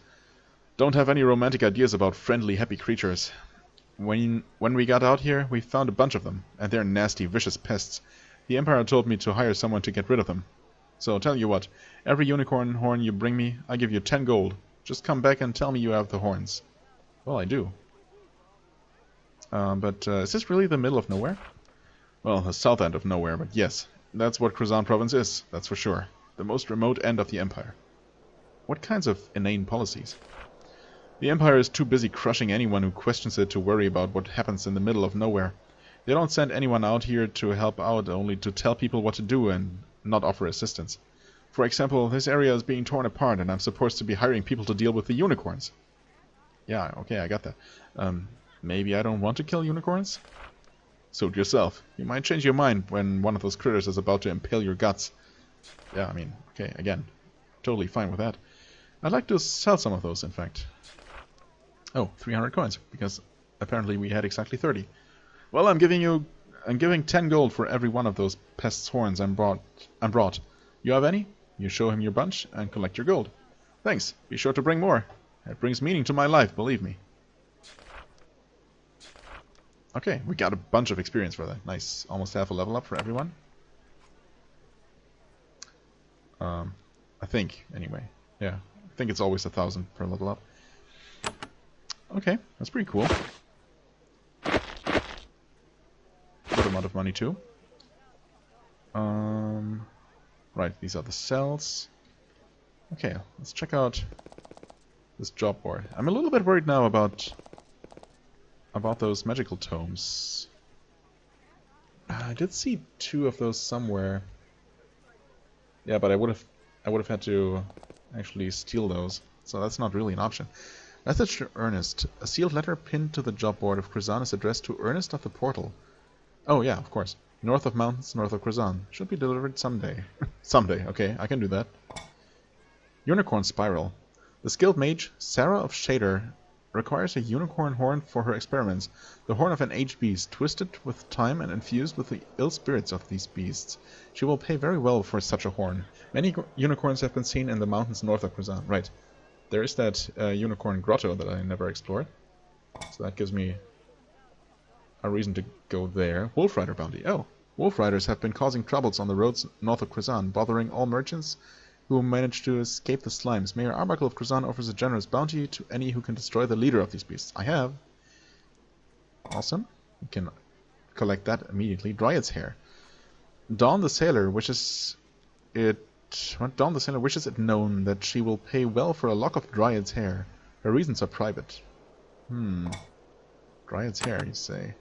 Speaker 1: Don't have any romantic ideas about friendly, happy creatures. When we got out here, we found a bunch of them, and they're nasty, vicious pests. The Emperor told me to hire someone to get rid of them. So tell you what, every unicorn horn you bring me, I give you 10 gold. Just come back and tell me you have the horns. Well, I do. But is this really the middle of nowhere? Well, the south end of nowhere, but yes. That's what Krizan province is, that's for sure. The most remote end of the Empire. What kinds of inane policies? The Empire is too busy crushing anyone who questions it to worry about what happens in the middle of nowhere. They don't send anyone out here to help out, only to tell people what to do and not offer assistance. For example, this area is being torn apart and I'm supposed to be hiring people to deal with the unicorns. Yeah, okay, I got that. Maybe I don't want to kill unicorns? Suit yourself. You might change your mind when one of those critters is about to impale your guts. Yeah, I mean, okay, again, totally fine with that. I'd like to sell some of those, in fact. Oh, 300 coins, because apparently we had exactly 30. Well, I'm giving 10 gold for every one of those pests' horns I'm brought. You have any? You show him your bunch and collect your gold. Thanks. Be sure to bring more. It brings meaning to my life, believe me. Okay, we got a bunch of experience for that. Nice. Almost half a level up for everyone. I think, anyway. Yeah, I think it's always 1,000 per level up. Okay, that's pretty cool. Good amount of money too. Right, these are the cells. Okay, let's check out this job board. I'm a little bit worried now about those magical tomes. I did see 2 of those somewhere. Yeah, but I would have had to actually steal those, so that's not really an option. Message to Ernest. A sealed letter pinned to the job board of Krizan is addressed to Ernest of the Portal. Oh yeah, of course. North of mountains, north of Krizan. Should be delivered someday. Someday, okay, I can do that. Unicorn Spiral. The skilled mage, Sarah of Shader, requires a unicorn horn for her experiments. The horn of an aged beast, twisted with time and infused with the ill spirits of these beasts. She will pay very well for such a horn. Many unicorns have been seen in the mountains north of Krizan. Right. There is that unicorn grotto that I never explored. So that gives me a reason to go there. Wolf Rider bounty. Oh, Wolf Riders have been causing troubles on the roads north of Krizan, bothering all merchants who manage to escape the slimes. Mayor Arbuckle of Krizan offers a generous bounty to any who can destroy the leader of these beasts. I have. Awesome. We can collect that immediately. Dryad's hair. Dawn the Sailor wishes it known that she will pay well for a lock of Dryad's hair. Her reasons are private. Dryad's hair, you say?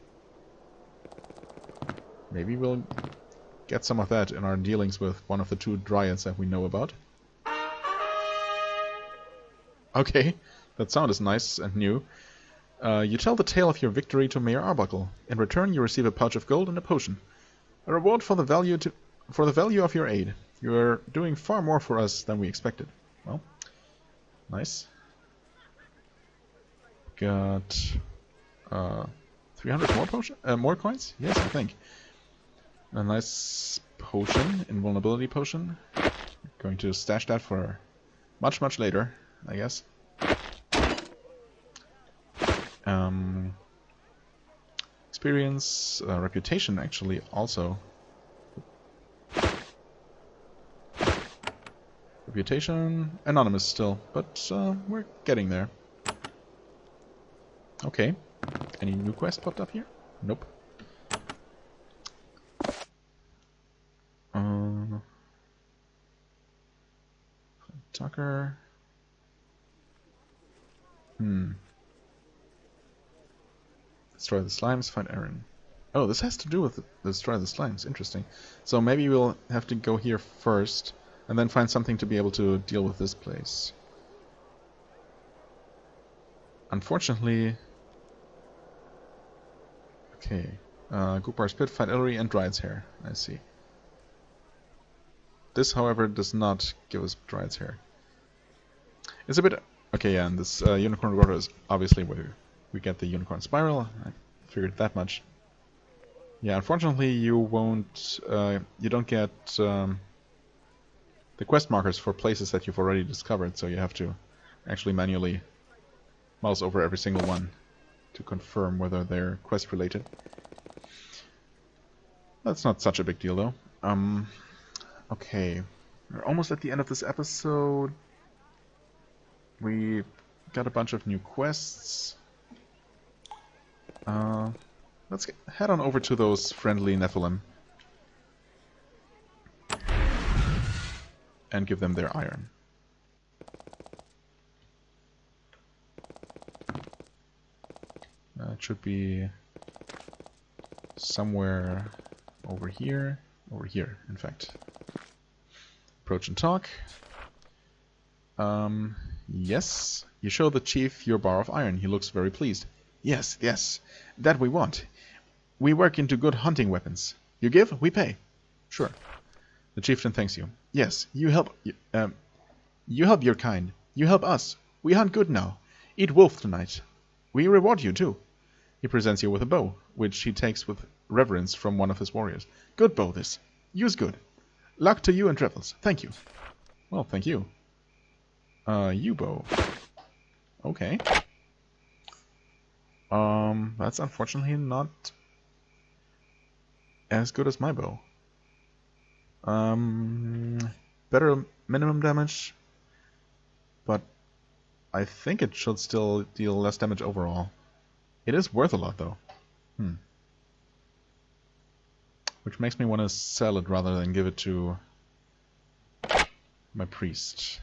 Speaker 1: Maybe we'll get some of that in our dealings with one of the 2 Dryads that we know about. Okay, that sound is nice and new. You tell the tale of your victory to Mayor Arbuckle. In return, you receive a pouch of gold and a potion. A reward for the value of your aid. You are doing far more for us than we expected. Well, nice. Got 300 more more coins? Yes, I think. A nice potion, invulnerability potion. Going to stash that for much, much later, I guess. Experience, reputation actually also. Reputation, anonymous still, but we're getting there. Okay. Any new quest popped up here? Nope. Tucker. Destroy the slimes, find Herron. Oh, this has to do with destroy the slimes. Interesting. So maybe we'll have to go here first, and then find something to be able to deal with this place. Unfortunately... Okay. Goopar's Pit, find Ellery, and Dryad's hair. I see. This, however, does not give us Dryad's hair. It's a bit... Okay, yeah, and this Unicorn Grotto is obviously where we get the Unicorn Spiral. I figured that much. Yeah, unfortunately you won't... you don't get the quest markers for places that you've already discovered, so you have to actually manually mouse over every single one to confirm whether they're quest related. That's not such a big deal though. Okay, we're almost at the end of this episode. We got a bunch of new quests. Let's head on over to those friendly Nephilim and give them their iron. It should be somewhere over here. Over here, in fact. Approach and talk. Yes. You show the chief your bar of iron. He looks very pleased. Yes, yes. That we want. We work into good hunting weapons. You give, we pay. Sure. The chieftain thanks you. Yes, you help your kind. You help us. We hunt good now. Eat wolf tonight. We reward you too. He presents you with a bow, which he takes with reverence from one of his warriors. Good bow this. Use good. Luck to you and travels. Thank you. Well, thank you. You bow. Okay. That's unfortunately not as good as my bow. Better minimum damage, but I think it should still deal less damage overall. It is worth a lot though. Which makes me want to sell it rather than give it to my priest.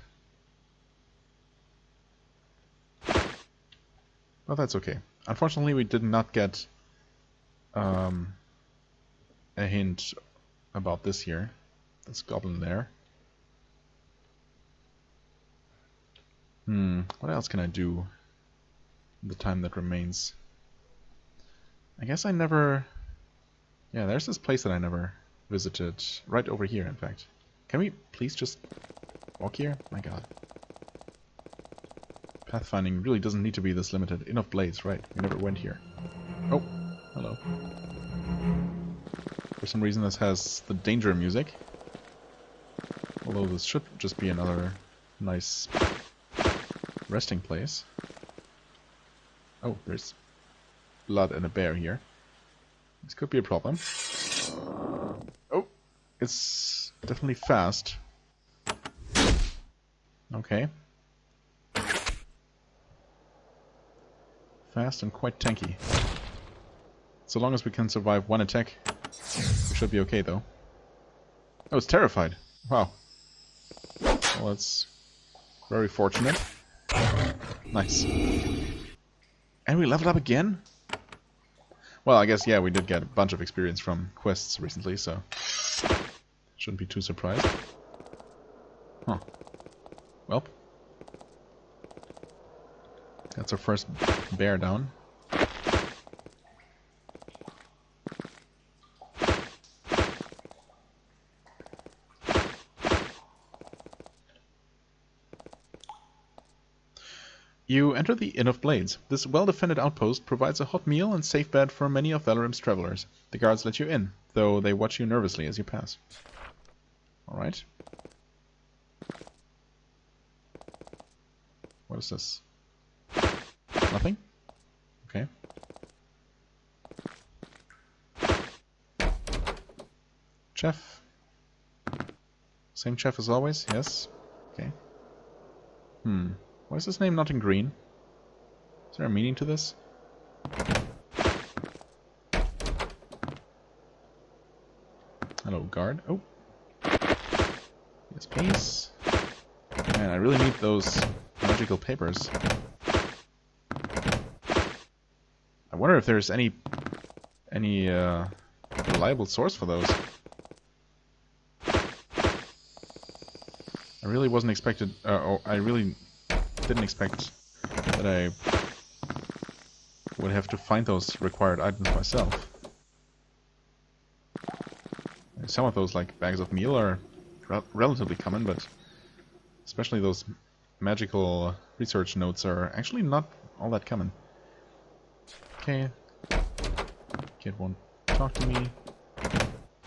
Speaker 1: Well, that's okay. Unfortunately, we did not get a hint about this here. This goblin there. What else can I do in the time that remains? I guess I never... Yeah, there's this place that I never visited. Right over here, in fact. Can we please just walk here? My god. Pathfinding really doesn't need to be this limited. Enough blades, right. We never went here. Oh, hello. For some reason this has the danger music. Although this should just be another nice resting place. Oh, there's blood and a bear here. This could be a problem. Oh, it's definitely fast. Okay. Fast and quite tanky. So long as we can survive one attack, we should be okay though. Oh, it's terrified. Wow. Well, that's very fortunate. Nice. And we leveled up again? Well, I guess, yeah, we did get a bunch of experience from quests recently, so shouldn't be too surprised. Huh. Well. That's our first bear down. You enter the Inn of Blades. This well-defended outpost provides a hot meal and safe bed for many of Valorum's travelers. The guards let you in, though they watch you nervously as you pass. Alright. What is this? Nothing? Okay. Chef. Same chef as always? Yes. Okay. Why is his name not in green? Is there a meaning to this? Hello, guard. Oh. Yes, please. Man, I really need those magical papers. I wonder if there's any reliable source for those. I really wasn't expected. I really didn't expect that I would have to find those required items myself. Some of those, like bags of meal, are relatively common, but especially those magical research notes are actually not all that common. Okay. Kid won't talk to me.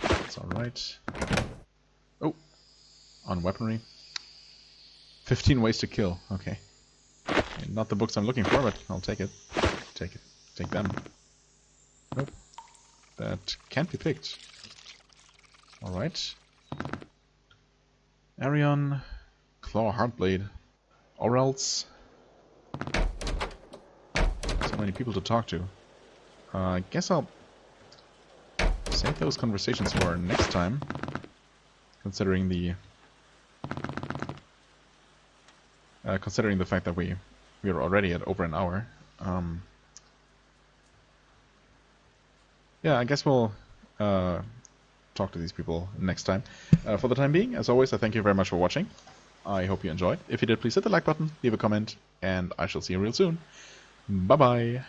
Speaker 1: It's alright. Oh! On weaponry. 15 ways to kill. Okay. Not the books I'm looking for, but I'll take it. Take it. Take them. Nope. That can't be picked. Alright. Arion. Claw Heartblade. Or else. So many people to talk to. I guess I'll save those conversations for next time. Considering the fact that we are already at over an hour. Yeah, I guess we'll talk to these people next time. For the time being, as always, I thank you very much for watching. I hope you enjoyed. If you did, please hit the like button, leave a comment, and I shall see you real soon. Bye-bye!